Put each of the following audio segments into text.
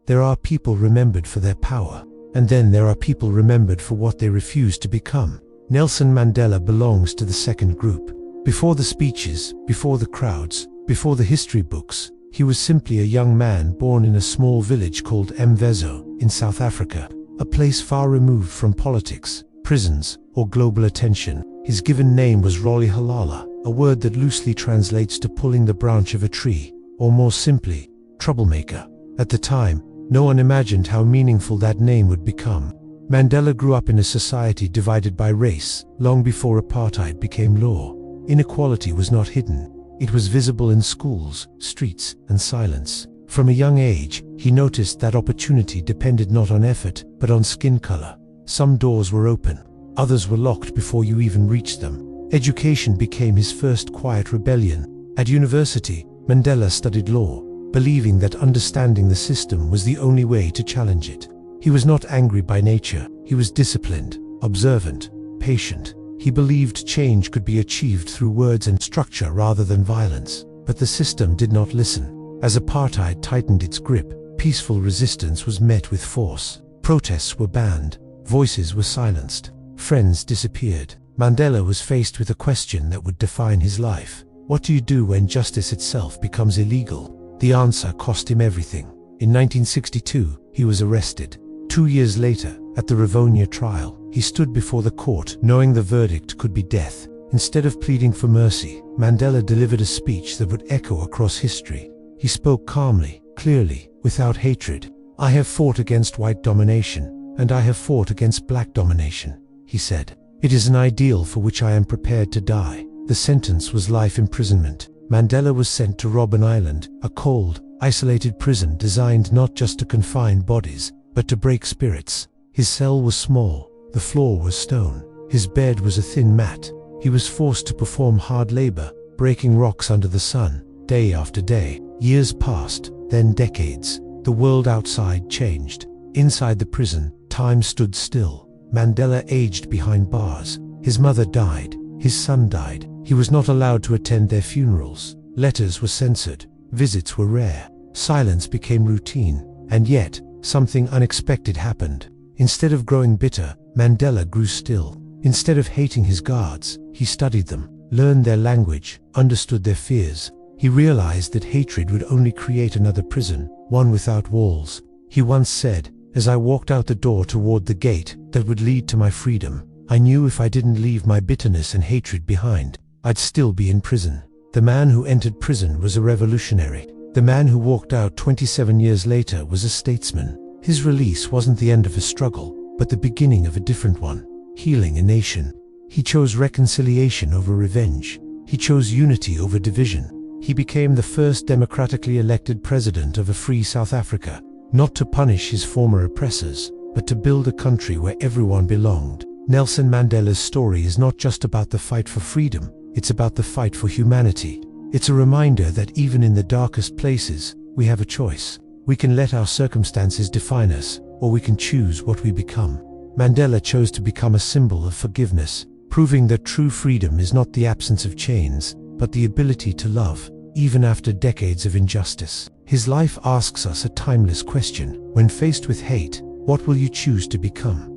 There are people remembered for their power, and then there are people remembered for what they refused to become. Nelson Mandela belongs to the second group. Before the speeches, before the crowds, before the history books, he was simply a young man born in a small village called Mvezo in South Africa, a place far removed from politics, prisons, or global attention. His given name was Roli Halala, a word that loosely translates to pulling the branch of a tree, or more simply, troublemaker. At the time, no one imagined how meaningful that name would become. Mandela grew up in a society divided by race, long before apartheid became law. Inequality was not hidden. It was visible in schools, streets, and silence. From a young age, he noticed that opportunity depended not on effort, but on skin color. Some doors were open, others were locked before you even reached them. Education became his first quiet rebellion. At university, Mandela studied law, believing that understanding the system was the only way to challenge it. He was not angry by nature. He was disciplined, observant, patient. He believed change could be achieved through words and structure rather than violence. But the system did not listen. As apartheid tightened its grip, peaceful resistance was met with force. Protests were banned. Voices were silenced. Friends disappeared. Mandela was faced with a question that would define his life. What do you do when justice itself becomes illegal? The answer cost him everything. In 1962, he was arrested. 2 years later, at the Rivonia trial, he stood before the court knowing the verdict could be death. Instead of pleading for mercy, Mandela delivered a speech that would echo across history. He spoke calmly, clearly, without hatred. "I have fought against white domination, and I have fought against black domination," he said. "It is an ideal for which I am prepared to die." The sentence was life imprisonment. Mandela was sent to Robben Island, a cold, isolated prison designed not just to confine bodies, but to break spirits. His cell was small, the floor was stone, his bed was a thin mat. He was forced to perform hard labor, breaking rocks under the sun, day after day. Years passed, then decades. The world outside changed. Inside the prison, time stood still. Mandela aged behind bars. His mother died. His son died. He was not allowed to attend their funerals. Letters were censored. Visits were rare. Silence became routine. And yet, something unexpected happened. Instead of growing bitter, Mandela grew still. Instead of hating his guards, he studied them, learned their language, understood their fears. He realized that hatred would only create another prison, one without walls. He once said, "As I walked out the door toward the gate that would lead to my freedom, I knew if I didn't leave my bitterness and hatred behind, I'd still be in prison." The man who entered prison was a revolutionary. The man who walked out 27 years later was a statesman. His release wasn't the end of a struggle, but the beginning of a different one, healing a nation. He chose reconciliation over revenge. He chose unity over division. He became the first democratically elected president of a free South Africa, not to punish his former oppressors, but to build a country where everyone belonged. Nelson Mandela's story is not just about the fight for freedom, it's about the fight for humanity. It's a reminder that even in the darkest places, we have a choice. We can let our circumstances define us, or we can choose what we become. Mandela chose to become a symbol of forgiveness, proving that true freedom is not the absence of chains, but the ability to love, even after decades of injustice. His life asks us a timeless question. When faced with hate, what will you choose to become?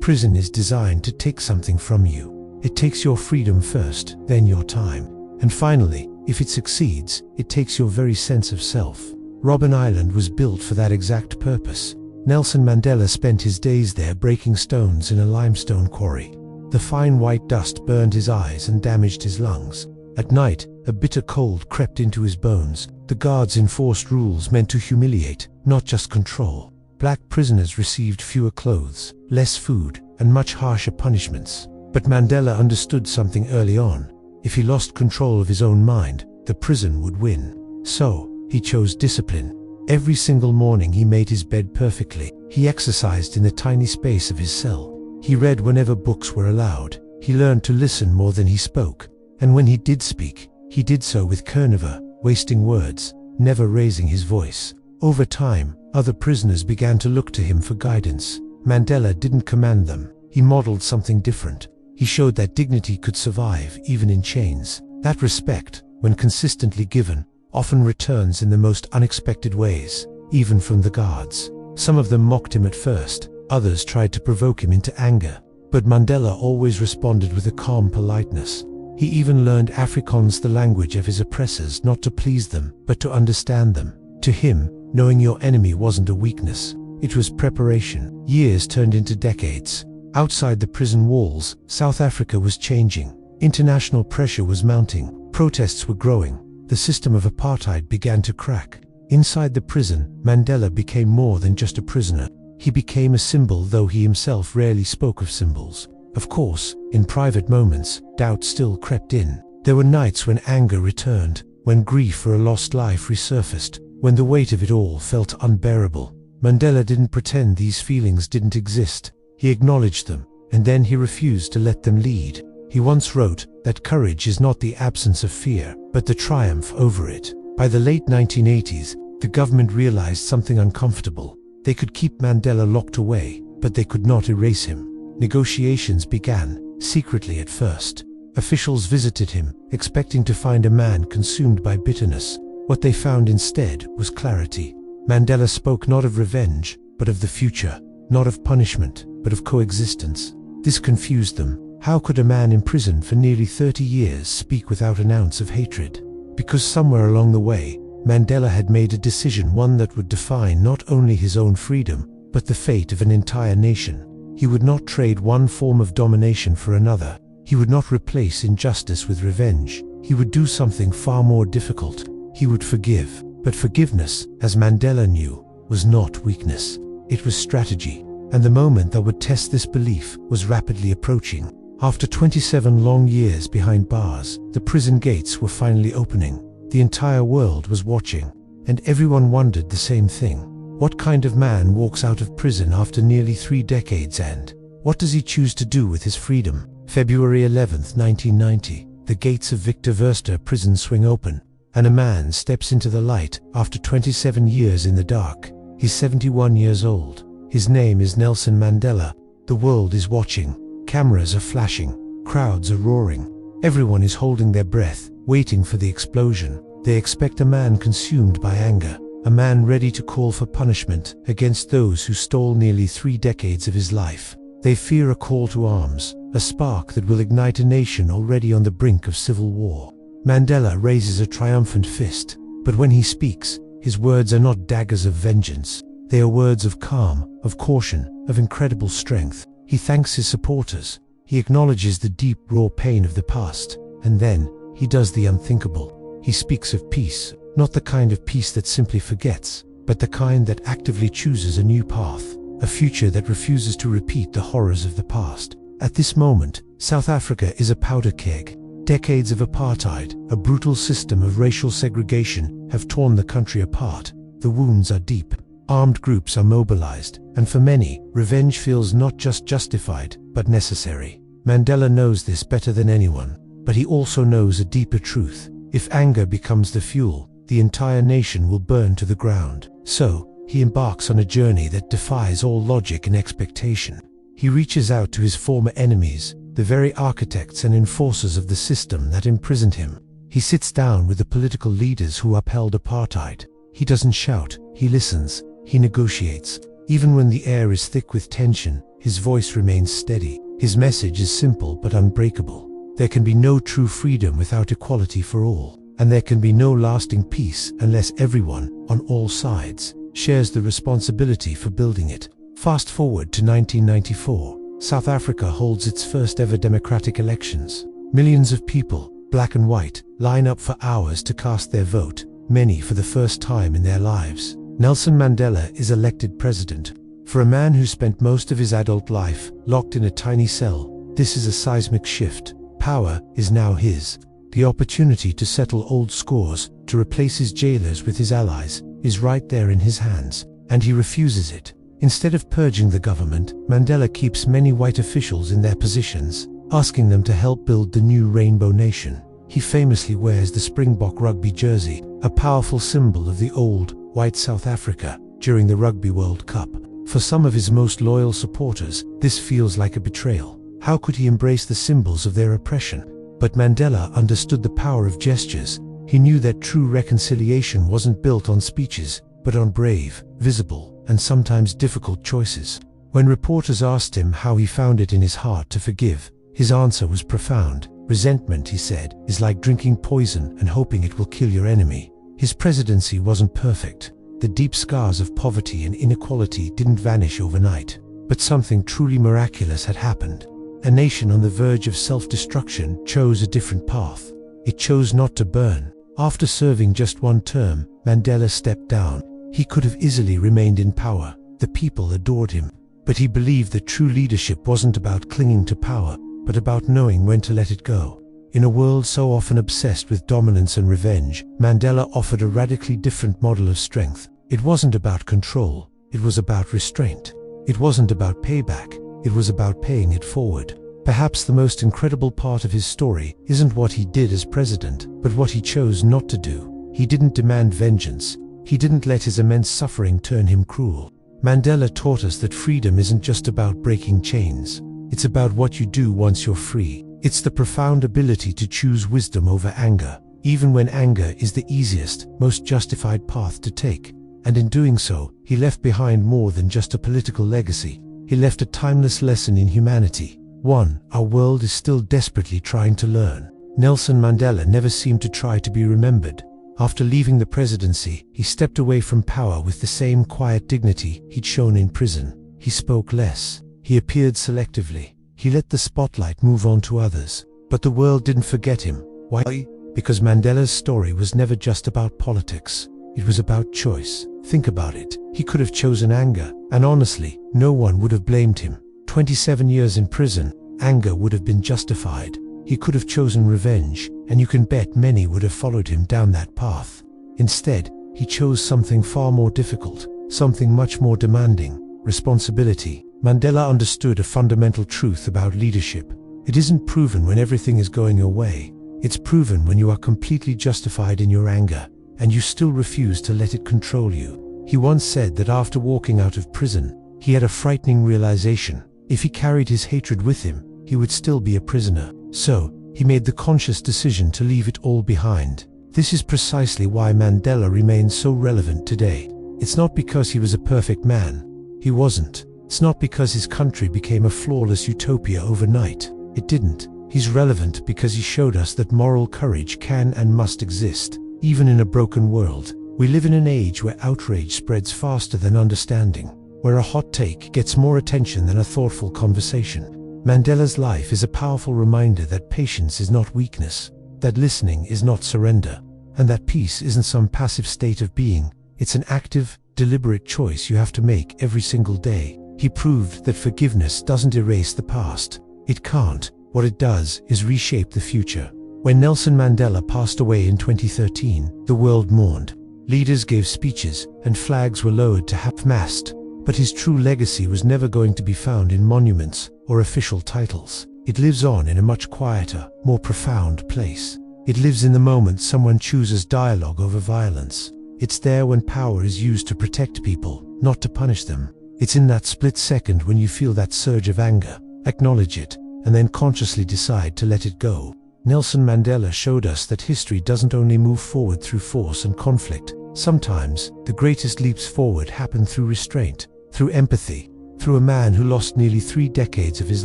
Prison is designed to take something from you. It takes your freedom first, then your time. And finally, if it succeeds, it takes your very sense of self. Robben Island was built for that exact purpose. Nelson Mandela spent his days there breaking stones in a limestone quarry. The fine white dust burned his eyes and damaged his lungs. At night, a bitter cold crept into his bones. The guards enforced rules meant to humiliate, not just control. Black prisoners received fewer clothes, less food, and much harsher punishments. But Mandela understood something early on. If he lost control of his own mind, the prison would win. So, he chose discipline. Every single morning he made his bed perfectly. He exercised in the tiny space of his cell. He read whenever books were allowed. He learned to listen more than he spoke. And when he did speak, he did so with Kerneva, wasting words, never raising his voice. Over time, other prisoners began to look to him for guidance. Mandela didn't command them. He modeled something different. He showed that dignity could survive even in chains. That respect, when consistently given, often returns in the most unexpected ways. even from the guards. Some of them mocked him at first, others tried to provoke him into anger. But Mandela always responded with a calm politeness. He even learned Afrikaans, the language of his oppressors, not to please them, but to understand them. To him, knowing your enemy wasn't a weakness. It was preparation. Years turned into decades. Outside the prison walls, South Africa was changing. International pressure was mounting. Protests were growing. The system of apartheid began to crack. Inside the prison, Mandela became more than just a prisoner. He became a symbol, though he himself rarely spoke of symbols. Of course, in private moments, doubt still crept in. There were nights when anger returned, when grief for a lost life resurfaced, when the weight of it all felt unbearable. Mandela didn't pretend these feelings didn't exist. He acknowledged them, and then he refused to let them lead. He once wrote that courage is not the absence of fear, but the triumph over it. By the late 1980s, the government realized something uncomfortable. They could keep Mandela locked away, but they could not erase him. Negotiations began, secretly at first. Officials visited him, expecting to find a man consumed by bitterness. What they found instead was clarity. Mandela spoke not of revenge, but of the future, not of punishment, but of coexistence. This confused them. How could a man in prison for nearly 30 years speak without an ounce of hatred? Because somewhere along the way, Mandela had made a decision, one that would define not only his own freedom, but the fate of an entire nation. He would not trade one form of domination for another. He would not replace injustice with revenge. He would do something far more difficult. He would forgive. But forgiveness, as Mandela knew, was not weakness. It was strategy. And the moment that would test this belief was rapidly approaching. After 27 long years behind bars, the prison gates were finally opening. The entire world was watching, and everyone wondered the same thing. What kind of man walks out of prison after nearly 3 decades, and what does he choose to do with his freedom? February 11th, 1990, the gates of Victor Verster prison swing open, and a man steps into the light after 27 years in the dark. He's 71 years old. His name is Nelson Mandela. The world is watching. Cameras are flashing. Crowds are roaring. Everyone is holding their breath, waiting for the explosion. They expect a man consumed by anger, a man ready to call for punishment against those who stole nearly 3 decades of his life. They fear a call to arms, a spark that will ignite a nation already on the brink of civil war. Mandela raises a triumphant fist, but when he speaks, his words are not daggers of vengeance. They are words of calm, of caution, of incredible strength. He thanks his supporters. He acknowledges the deep, raw pain of the past, and then he does the unthinkable. He speaks of peace, not the kind of peace that simply forgets, but the kind that actively chooses a new path, a future that refuses to repeat the horrors of the past. At this moment, South Africa is a powder keg. Decades of apartheid, a brutal system of racial segregation, have torn the country apart. The wounds are deep. Armed groups are mobilized, and for many, revenge feels not just justified, but necessary. Mandela knows this better than anyone, but he also knows a deeper truth. If anger becomes the fuel, the entire nation will burn to the ground. So, he embarks on a journey that defies all logic and expectation. He reaches out to his former enemies, the very architects and enforcers of the system that imprisoned him. He sits down with the political leaders who upheld apartheid. He doesn't shout, he listens, he negotiates. Even when the air is thick with tension, his voice remains steady. His message is simple but unbreakable. There can be no true freedom without equality for all, and there can be no lasting peace unless everyone, on all sides, shares the responsibility for building it. Fast forward to 1994. South Africa holds its first ever democratic elections. Millions of people, black and white, line up for hours to cast their vote, many for the first time in their lives. Nelson Mandela is elected president. For a man who spent most of his adult life locked in a tiny cell, this is a seismic shift. Power is now his. The opportunity to settle old scores, to replace his jailers with his allies, is right there in his hands, and he refuses it. Instead of purging the government, Mandela keeps many white officials in their positions, asking them to help build the new Rainbow Nation. He famously wears the Springbok rugby jersey, a powerful symbol of the old, white South Africa, during the Rugby World Cup. For some of his most loyal supporters, this feels like a betrayal. How could he embrace the symbols of their oppression? But Mandela understood the power of gestures. He knew that true reconciliation wasn't built on speeches, but on brave, visible, and sometimes difficult choices. When reporters asked him how he found it in his heart to forgive, his answer was profound. Resentment, he said, is like drinking poison and hoping it will kill your enemy. His presidency wasn't perfect. The deep scars of poverty and inequality didn't vanish overnight. But something truly miraculous had happened. A nation on the verge of self-destruction chose a different path. It chose not to burn. After serving just one term, Mandela stepped down. He could have easily remained in power. The people adored him. But he believed that true leadership wasn't about clinging to power, but about knowing when to let it go. In a world so often obsessed with dominance and revenge, Mandela offered a radically different model of strength. It wasn't about control, it was about restraint. It wasn't about payback, it was about paying it forward. Perhaps the most incredible part of his story isn't what he did as president, but what he chose not to do. He didn't demand vengeance. He didn't let his immense suffering turn him cruel. Mandela taught us that freedom isn't just about breaking chains. It's about what you do once you're free. It's the profound ability to choose wisdom over anger, even when anger is the easiest, most justified path to take. And in doing so, he left behind more than just a political legacy. He left a timeless lesson in humanity. One our world is still desperately trying to learn. Nelson Mandela never seemed to try to be remembered. After leaving the presidency, he stepped away from power with the same quiet dignity he'd shown in prison. He spoke less. He appeared selectively. He let the spotlight move on to others. But the world didn't forget him. Why? Because Mandela's story was never just about politics. It was about choice. Think about it. He could have chosen anger, and honestly, no one would have blamed him. 27 years in prison, anger would have been justified. He could have chosen revenge, and you can bet many would have followed him down that path. Instead, he chose something far more difficult, something much more demanding: responsibility. Mandela understood a fundamental truth about leadership. It isn't proven when everything is going your way. It's proven when you are completely justified in your anger, and you still refuse to let it control you. He once said that after walking out of prison, he had a frightening realization. If he carried his hatred with him, he would still be a prisoner. So, he made the conscious decision to leave it all behind. This is precisely why Mandela remains so relevant today. It's not because he was a perfect man. He wasn't. It's not because his country became a flawless utopia overnight. It didn't. He's relevant because he showed us that moral courage can and must exist, even in a broken world. We live in an age where outrage spreads faster than understanding, where a hot take gets more attention than a thoughtful conversation. Mandela's life is a powerful reminder that patience is not weakness, that listening is not surrender, and that peace isn't some passive state of being. It's an active, deliberate choice you have to make every single day. He proved that forgiveness doesn't erase the past. It can't. What it does is reshape the future. When Nelson Mandela passed away in 2013, the world mourned. Leaders gave speeches, and flags were lowered to half-mast. But his true legacy was never going to be found in monuments or official titles. It lives on in a much quieter, more profound place. It lives in the moment someone chooses dialogue over violence. It's there when power is used to protect people, not to punish them. It's in that split second when you feel that surge of anger. Acknowledge it, and then consciously decide to let it go. Nelson Mandela showed us that history doesn't only move forward through force and conflict. Sometimes, the greatest leaps forward happen through restraint, through empathy, through a man who lost nearly 3 decades of his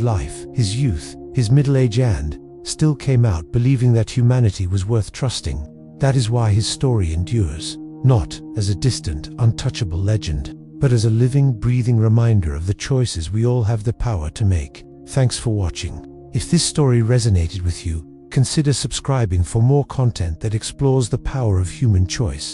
life, his youth, his middle age, and still came out believing that humanity was worth trusting. That is why his story endures, not as a distant, untouchable legend, but as a living, breathing reminder of the choices we all have the power to make. Thanks for watching. If this story resonated with you, consider subscribing for more content that explores the power of human choice.